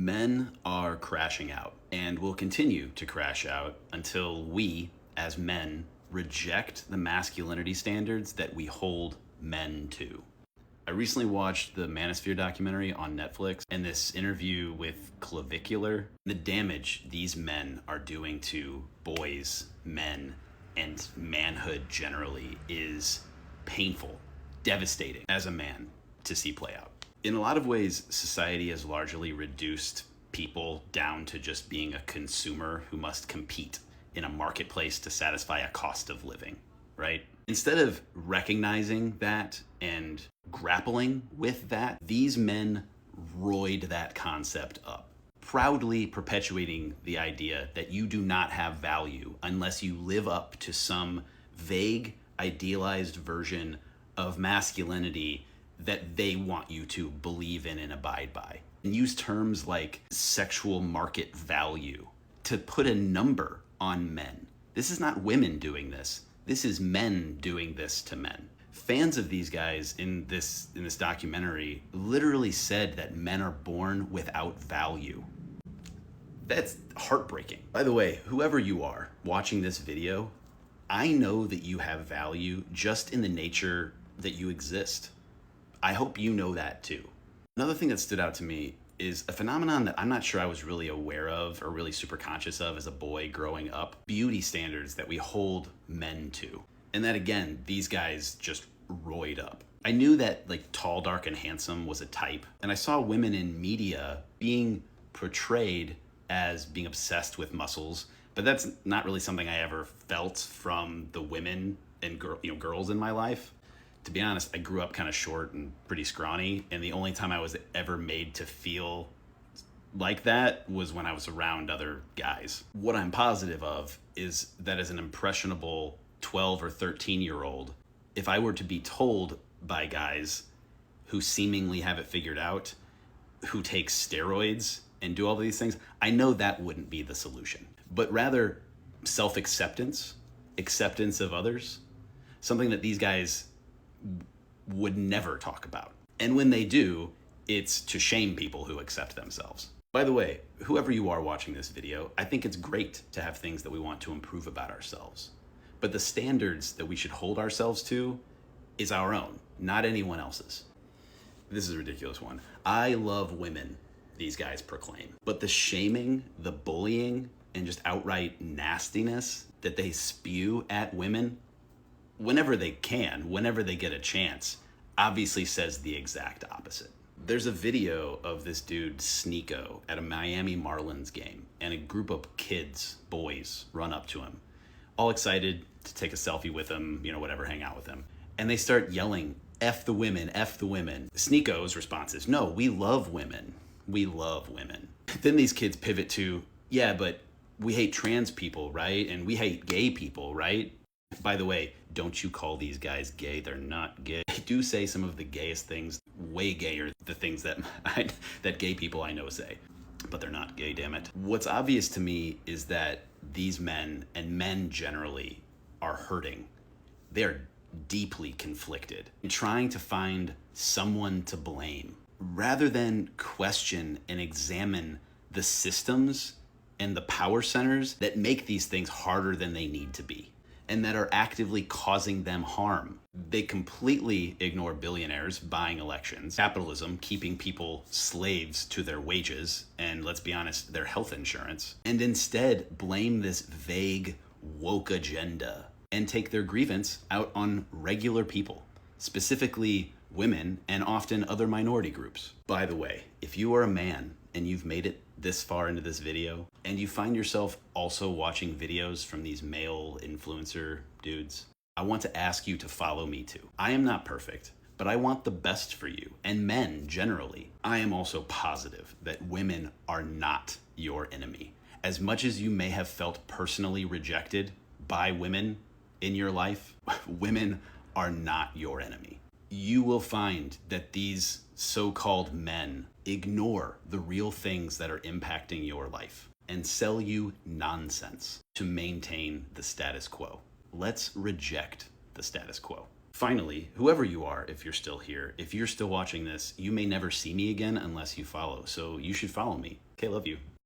Men are crashing out and will continue to crash out until we, as men, reject the masculinity standards that we hold men to. I recently watched the Manosphere documentary on Netflix, and this interview with Clavicular, the damage these men are doing to boys, men, and manhood generally is painful, devastating as a man to see play out. In a lot of ways, society has largely reduced people down to just being a consumer who must compete in a marketplace to satisfy a cost of living, right? Instead of recognizing that and grappling with that, these men roid that concept up, proudly perpetuating the idea that you do not have value unless you live up to some vague, idealized version of masculinity that they want you to believe in and abide by. And use terms like sexual market value to put a number on men. This is not women doing this. This is men doing this to men. Fans of these guys in this documentary literally said that men are born without value. That's heartbreaking. By the way, whoever you are watching this video, I know that you have value just in the nature that you exist. I hope you know that too. Another thing that stood out to me is a phenomenon that I'm not sure I was really aware of or really super conscious of as a boy growing up. Beauty standards that we hold men to. And that again, these guys just roid up. I knew that like tall, dark, and handsome was a type. And I saw women in media being portrayed as being obsessed with muscles. But that's not really something I ever felt from the women and girls in my life. To be honest, I grew up kind of short and pretty scrawny, and the only time I was ever made to feel like that was when I was around other guys. What I'm positive of is that as an impressionable 12 or 13-year-old, if I were to be told by guys who seemingly have it figured out, who take steroids and do all these things, I know that wouldn't be the solution. But rather self-acceptance, acceptance of others, something that these guys would never talk about. And when they do, it's to shame people who accept themselves. By the way, whoever you are watching this video, I think it's great to have things that we want to improve about ourselves. But the standards that we should hold ourselves to is our own, not anyone else's. This is a ridiculous one. I love women, these guys proclaim. But the shaming, the bullying, and just outright nastiness that they spew at women whenever they can, whenever they get a chance, obviously says the exact opposite. There's a video of this dude, Sneeko, at a Miami Marlins game, and a group of kids, boys, run up to him, all excited to take a selfie with him, whatever, hang out with him. And they start yelling, F the women, F the women. Sneeko's response is, no, we love women. We love women. Then these kids pivot to, yeah, but we hate trans people, right? And we hate gay people, right? By the way, don't you call these guys gay. They're not gay. They do say some of the gayest things, way gayer, the things that that gay people I know say. But they're not gay, damn it. What's obvious to me is that these men, and men generally, are hurting. They're deeply conflicted and trying to find someone to blame, rather than question and examine the systems and the power centers that make these things harder than they need to be, and that are actively causing them harm. They completely ignore billionaires buying elections, capitalism keeping people slaves to their wages, and let's be honest, their health insurance, and instead blame this vague woke agenda and take their grievance out on regular people, specifically women and often other minority groups. By the way, if you are a man and you've made it this far into this video, and you find yourself also watching videos from these male influencer dudes, I want to ask you to follow me too. I am not perfect, but I want the best for you, and men generally. I am also positive that women are not your enemy. As much as you may have felt personally rejected by women in your life, women are not your enemy. You will find that these so-called men ignore the real things that are impacting your life and sell you nonsense to maintain the status quo. Let's reject the status quo. Finally, whoever you are, if you're still here, if you're still watching this, you may never see me again unless you follow. So you should follow me. Okay, love you.